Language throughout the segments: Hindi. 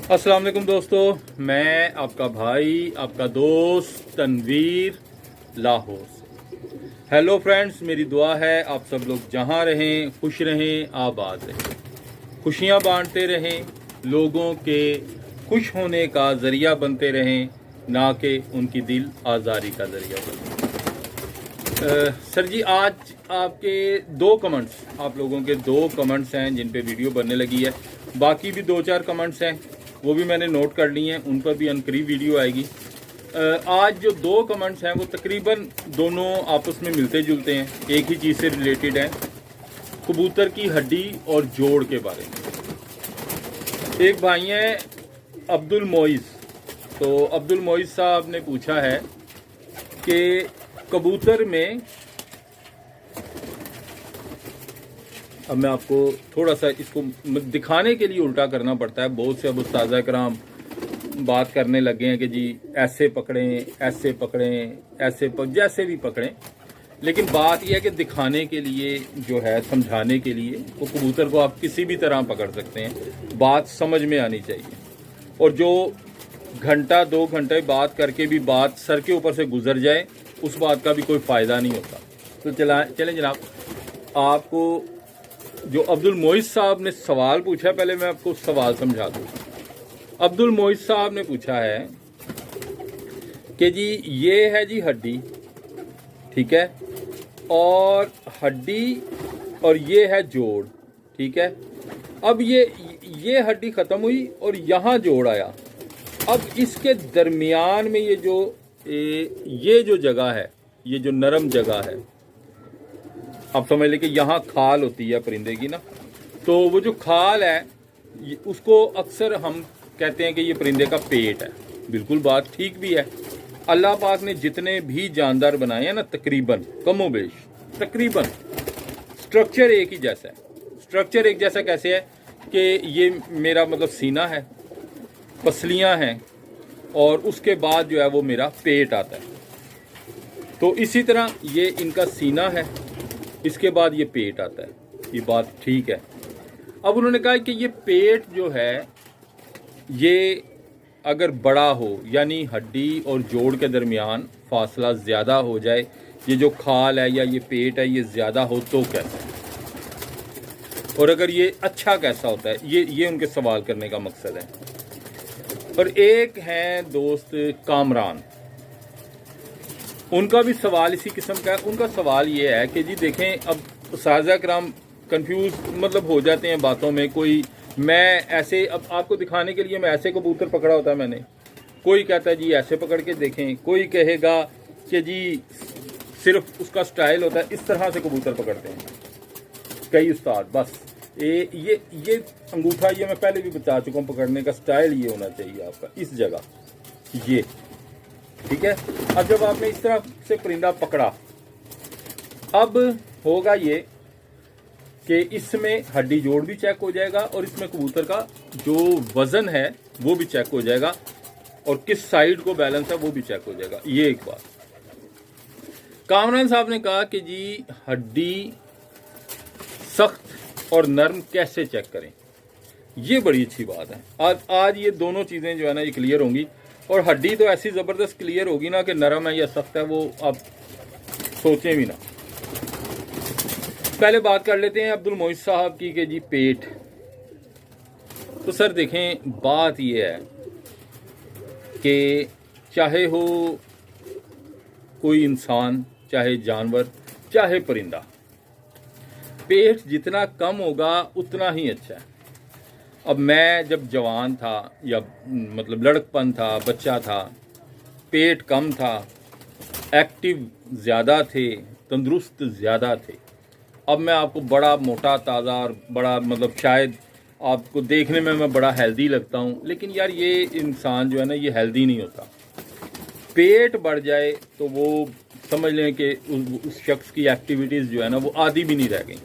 अस्सलाम वालेकुम दोस्तों, मैं आपका भाई, आपका दोस्त तनवीर लाहौर से। हेलो फ्रेंड्स, मेरी दुआ है आप सब लोग जहां रहें खुश रहें, आबाद रहें, खुशियां बांटते रहें, लोगों के खुश होने का ज़रिया बनते रहें, ना कि उनकी दिल आज़ारी का ज़रिया बने। सर जी, आज आपके दो कमेंट्स, आप लोगों के दो कमेंट्स हैं जिन पे वीडियो बनने लगी है। बाकी भी दो चार कमेंट्स हैं, वो भी मैंने नोट कर लिए हैं, उन पर भी अनकरीब वीडियो आएगी। आज जो दो कमेंट्स हैं वो तकरीबन दोनों आपस में मिलते जुलते हैं, एक ही चीज़ से रिलेटेड हैं, कबूतर की हड्डी और जोड़ के बारे में। एक भाई हैं अब्दुल मोइज़, तो अब्दुल मोइज़ साहब ने पूछा है कि कबूतर में, अब मैं आपको थोड़ा सा इसको दिखाने के लिए उल्टा करना पड़ता है। बहुत से अब उस्ताद कराम बात करने लगे हैं कि जी ऐसे पकड़ें, ऐसे पकड़ें, जैसे भी पकड़ें, लेकिन बात यह है कि दिखाने के लिए जो है, समझाने के लिए, वो कबूतर को आप किसी भी तरह पकड़ सकते हैं, बात समझ में आनी चाहिए। और जो घंटा 2 घंटे बात करके भी बात सर के ऊपर से गुजर जाए, उस बात का भी कोई फ़ायदा नहीं होता। तो चलें जनाब, आपको जो अब्दुल मोइज़ साहब ने सवाल पूछा, पहले मैं आपको सवाल समझा दूँ। अब्दुल मोइज़ साहब ने पूछा है कि जी ये है जी हड्डी, ठीक है, और हड्डी और ये है जोड़, ठीक है। अब ये हड्डी ख़त्म हुई और यहाँ जोड़ आया। अब इसके दरमियान में ये जो जगह है, ये जो नरम जगह है, आप समझ लें कि यहाँ खाल होती है परिंदे की ना, तो वो जो खाल है उसको अक्सर हम कहते हैं कि ये परिंदे का पेट है। बिल्कुल बात ठीक भी है। अल्लाह पाक ने जितने भी जानदार बनाए हैं ना, तकरीबन कमोबेश तकरीबन स्ट्रक्चर एक ही जैसा है। स्ट्रक्चर एक जैसा कैसे है कि ये मेरा मतलब सीना है, पसलियाँ हैं, और उसके बाद जो है वो मेरा पेट आता है। तो इसी तरह ये इनका सीना है, इसके बाद ये पेट आता है। ये बात ठीक है। अब उन्होंने कहा कि ये पेट जो है, ये अगर बड़ा हो, यानी हड्डी और जोड़ के दरमियान फासला ज़्यादा हो जाए, ये जो खाल है या ये पेट है ये ज़्यादा हो तो कैसा है, और अगर ये अच्छा कैसा होता है, ये उनके सवाल करने का मकसद है। और एक हैं दोस्त कामरान, उनका भी सवाल इसी किस्म का है। उनका सवाल ये है कि जी देखें, अब उस्ताद कराम कंफ्यूज मतलब हो जाते हैं बातों में। कोई मैं ऐसे, अब आपको दिखाने के लिए मैं ऐसे कबूतर पकड़ा होता है मैंने, कोई कहता है जी ऐसे पकड़ के देखें, कोई कहेगा कि जी सिर्फ उसका स्टाइल होता है, इस तरह से कबूतर पकड़ते हैं कई उस्ताद। बस ये अंगूठा, ये मैं पहले भी बता चुका हूँ, पकड़ने का स्टाइल ये होना चाहिए आपका, इस जगह ये, ठीक है। अब जब आपने इस तरह से परिंदा पकड़ा, अब होगा ये कि इसमें हड्डी जोड़ भी चेक हो जाएगा और इसमें कबूतर का जो वजन है वो भी चेक हो जाएगा, और किस साइड को बैलेंस है वो भी चेक हो जाएगा। ये एक बात। कामरान साहब ने कहा कि जी हड्डी सख्त और नरम कैसे चेक करें, ये बड़ी अच्छी बात है। आज ये दोनों चीज़ें जो है ना, ये क्लियर होंगी। और हड्डी तो ऐसी ज़बरदस्त क्लियर होगी ना कि नरम है या सख्त है, वो आप सोचें भी ना। पहले बात कर लेते हैं अब्दुल मोइज़ साहब की कि जी पेट। तो सर देखें, बात ये है कि चाहे हो कोई इंसान, चाहे जानवर, चाहे परिंदा, पेट जितना कम होगा उतना ही अच्छा है। अब मैं जब जवान था, या मतलब लड़कपन था, बच्चा था, पेट कम था, एक्टिव ज़्यादा थे, तंदुरुस्त ज़्यादा थे। अब मैं आपको बड़ा मोटा ताज़ा और बड़ा, मतलब शायद आपको देखने में मैं बड़ा हेल्दी लगता हूँ, लेकिन यार ये इंसान जो है ना, ये हेल्दी नहीं होता। पेट बढ़ जाए तो वो समझ लें कि उस शख्स की एक्टिविटीज़ जो है ना, वो आधी भी नहीं रह गई,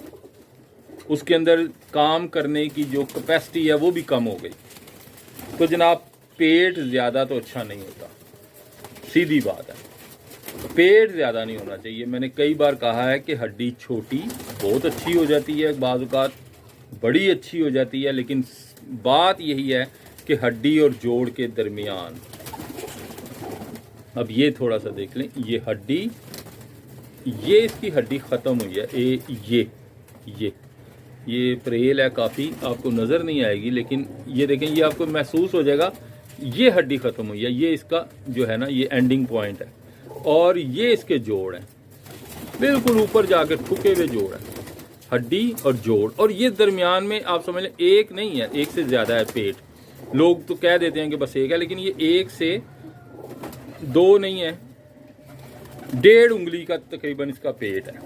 उसके अंदर काम करने की जो कैपेसिटी है वो भी कम हो गई। तो जनाब, पेट ज़्यादा तो अच्छा नहीं होता, सीधी बात है। पेट ज़्यादा नहीं होना चाहिए। मैंने कई बार कहा है कि हड्डी छोटी बहुत अच्छी हो जाती है, बाज़ औक़ात बड़ी अच्छी हो जाती है, लेकिन बात यही है इसके हड्डी और जोड़ के दरमियान। अब ये थोड़ा सा देख लें, ये हड्डी, ये इसकी हड्डी ख़त्म हुई है। ये परेल है, काफ़ी आपको नज़र नहीं आएगी, लेकिन ये देखें, ये आपको महसूस हो जाएगा, ये हड्डी ख़त्म हुई है। ये इसका जो है ना, ये एंडिंग पॉइंट है, और ये इसके जोड़ हैं, बिल्कुल ऊपर जाकर ठुके हुए जोड़ हैं, हड्डी और जोड़। और ये दरमियान में आप समझ लें, एक नहीं है, एक से ज़्यादा है पेट। लोग तो कह देते हैं कि बस एक है, लेकिन ये एक से दो नहीं है, 1.5 उंगली का तकरीबन इसका पेट है,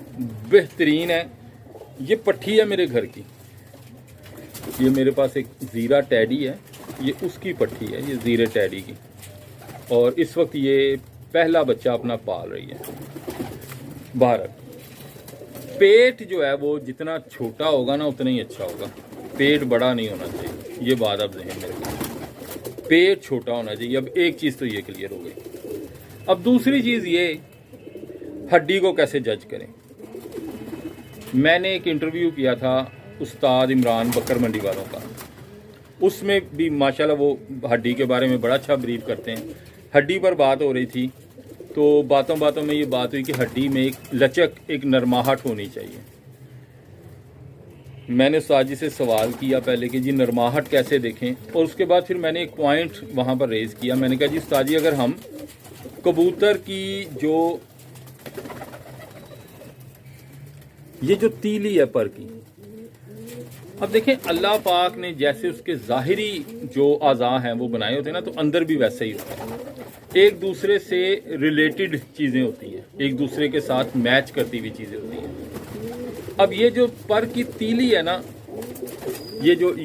बेहतरीन है। ये पट्टी है मेरे घर की, ये मेरे पास एक ज़ीरा टैडी है, ये उसकी पट्टी है, ये ज़ीरे टैडी की, और इस वक्त ये पहला बच्चा अपना पाल रही है। भारत पेट जो है वो जितना छोटा होगा ना उतना ही अच्छा होगा, पेट बड़ा नहीं होना चाहिए, ये बात आप ज़हन में रखें, पेट छोटा होना चाहिए। अब एक चीज़ तो ये क्लियर हो गई। अब दूसरी चीज़ ये, हड्डी को कैसे जज करें। मैंने एक इंटरव्यू किया था उस्ताद इमरान बकर मंडी वालों का, उसमें भी माशाल्लाह वो हड्डी के बारे में बड़ा अच्छा ब्रीफ करते हैं। हड्डी पर बात हो रही थी, तो बातों बातों में ये बात हुई कि हड्डी में एक लचक, एक नरमाहट होनी चाहिए। मैंने उस्ताद जी से सवाल किया पहले कि जी नरमाहट कैसे देखें, और उसके बाद फिर मैंने एक पॉइंट वहाँ पर रेज़ किया। मैंने कहा जी उस्ताद जी, अगर हम कबूतर की जो ये जो तीली है पर की, अब देखें अल्लाह पाक ने जैसे उसके ज़ाहिरी जो आज़ा हैं वो बनाए होते हैं ना, तो अंदर भी वैसे ही होता है, एक दूसरे से रिलेटेड चीज़ें होती हैं, एक दूसरे के साथ मैच करती हुई चीज़ें होती हैं। अब ये जो पर की तीली है ना, ये जो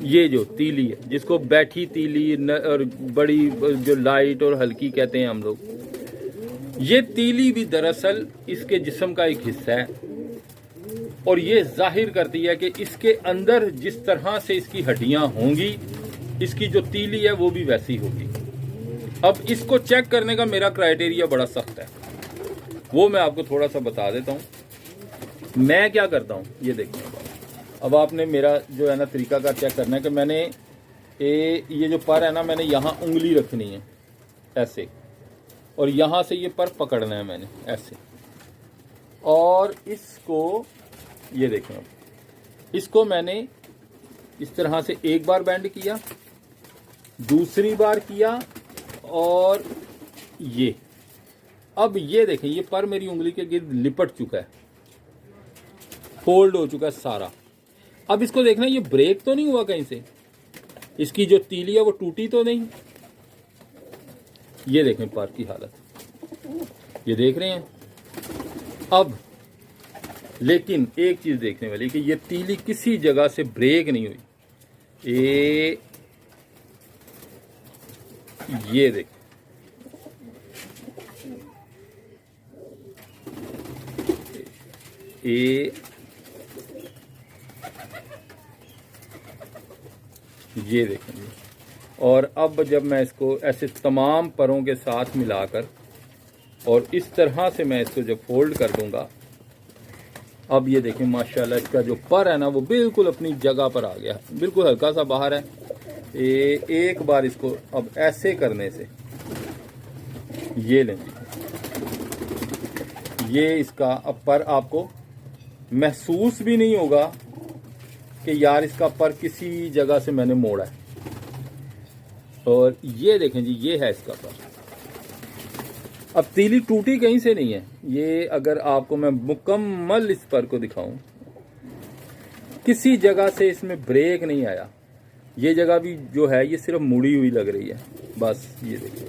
ये जो तीली है, जिसको बैठी तीली और बड़ी जो लाइट और हल्की कहते हैं हम लोग, ये तीली भी दरअसल इसके जिस्म का एक हिस्सा है, और ये जाहिर करती है कि इसके अंदर जिस तरह से इसकी हड्डियां होंगी, इसकी जो तीली है वो भी वैसी होगी। अब इसको चेक करने का मेरा क्राइटेरिया बड़ा सख्त है, वो मैं आपको थोड़ा सा बता देता हूँ। मैं क्या करता हूँ, ये देखिए, अब आपने मेरा जो है ना तरीका का चेक करना है कि मैंने ये जो पर है ना, मैंने यहाँ उंगली रखनी है ऐसे, और यहाँ से ये पर पकड़ना है मैंने ऐसे, और इसको ये देखें, इसको मैंने इस तरह से एक बार बेंड किया, दूसरी बार किया, और ये अब ये देखें, ये पर मेरी उंगली के गिर्द लिपट चुका है, फोल्ड हो चुका है सारा। अब इसको देखना, ये ब्रेक तो नहीं हुआ कहीं से, इसकी जो तीली है वो टूटी तो नहीं। ये देखें पर की हालत, ये देख रहे हैं। अब लेकिन एक चीज देखने वाली कि ये तीली किसी जगह से ब्रेक नहीं हुई। ये देख, ये देखेंगे। और अब जब मैं इसको ऐसे तमाम परों के साथ मिलाकर और इस तरह से मैं इसको जब फोल्ड कर दूंगा, अब ये देखें माशाल्लाह इसका जो पर है ना वो बिल्कुल अपनी जगह पर आ गया, बिल्कुल हल्का सा बाहर है। एक बार इसको अब ऐसे करने से ये लें, ये इसका अब पर आपको महसूस भी नहीं होगा कि यार इसका पर किसी जगह से मैंने मोड़ा है। और ये देखें जी, ये है इसका पर। अब तीली टूटी कहीं से नहीं है, ये अगर आपको मैं मुकम्मल इस पर को दिखाऊं, किसी जगह से इसमें ब्रेक नहीं आया। ये जगह भी जो है ये सिर्फ मुड़ी हुई लग रही है बस। ये देखिए,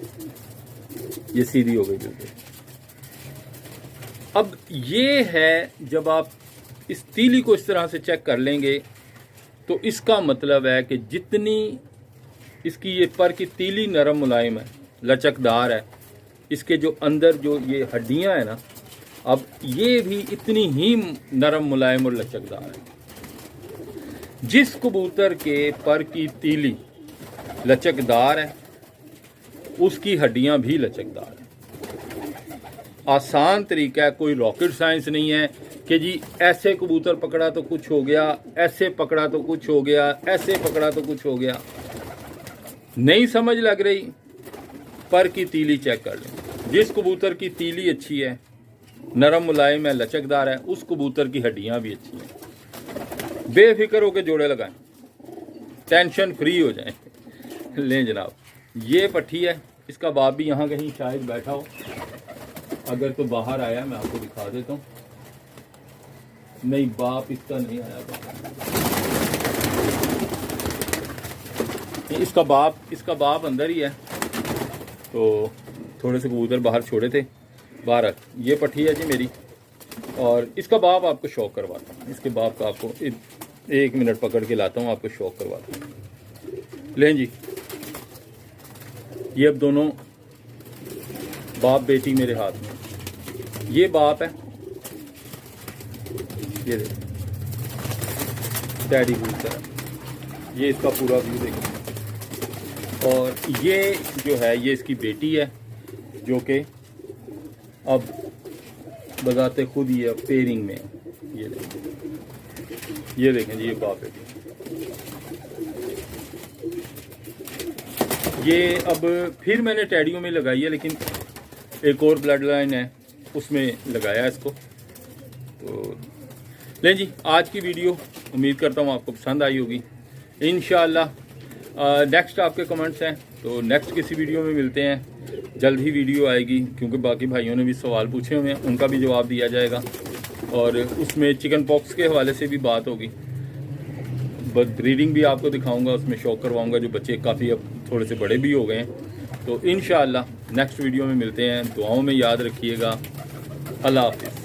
ये सीधी हो गई बिल्कुल। अब ये है, जब आप इस तीली को इस तरह से चेक कर लेंगे तो इसका मतलब है कि जितनी इसकी ये पर की तीली नरम मुलायम है, लचकदार है, इसके जो अंदर जो ये हड्डियां हैं ना, अब ये भी इतनी ही नरम मुलायम और लचकदार है। जिस कबूतर के पर की तीली लचकदार है उसकी हड्डियां भी लचकदार है। आसान तरीका है, कोई रॉकेट साइंस नहीं है, कि जी ऐसे कबूतर पकड़ा तो कुछ हो गया, ऐसे पकड़ा तो कुछ हो गया, ऐसे पकड़ा तो कुछ हो गया। नहीं समझ लग रही, पर की तीली चेक कर लें। जिस कबूतर की तीली अच्छी है, नरम मुलायम है, लचकदार है, उस कबूतर की हड्डियां भी अच्छी हैं। बेफिक्र होकर जोड़े लगाएं, टेंशन फ्री हो जाएं। लें जनाब, ये पट्टी है, इसका बाप भी यहाँ कहीं शायद बैठा हो, अगर तो बाहर आया मैं आपको दिखा देता हूँ। नहीं, बाप इसका नहीं आया इसका बाप अंदर ही है। तो थोड़े से कबूतर बाहर छोड़े थे। बाहर ये पट्टी है जी मेरी, और इसका बाप आपको शौक करवाता हूँ। इसके बाप का आपको 1 मिनट पकड़ के लाता हूँ, आपको शौक करवाता हूँ। लें जी, ये अब दोनों बाप बेटी मेरे हाथ में। ये बाप है, ये देखो डैडी कबूतर है। ये इसका पूरा व्यू देखो। और ये जो है ये इसकी बेटी है, जो कि अब बजाते खुद ही अब पेयरिंग में। ये देखें जी, ये बाप बेटी। ये अब फिर मैंने टैडियों में लगाई है, लेकिन एक और ब्लड लाइन है उसमें लगाया इसको। तो लें जी, आज की वीडियो उम्मीद करता हूँ आपको पसंद आई होगी इंशाअल्लाह। नेक्स्ट आपके कमेंट्स हैं, तो नेक्स्ट किसी वीडियो में मिलते हैं। जल्द ही वीडियो आएगी, क्योंकि बाकी भाइयों ने भी सवाल पूछे हुए हैं, उनका भी जवाब दिया जाएगा। और उसमें चिकन पॉक्स के हवाले से भी बात होगी। बट ब्रीडिंग भी आपको दिखाऊंगा, उसमें शौक करवाऊंगा। जो बच्चे काफ़ी अब थोड़े से बड़े भी हो गए हैं। तो इंशाअल्लाह नेक्स्ट वीडियो में मिलते हैं। दुआओं में याद रखिएगा। अल्लाह हाफिज़।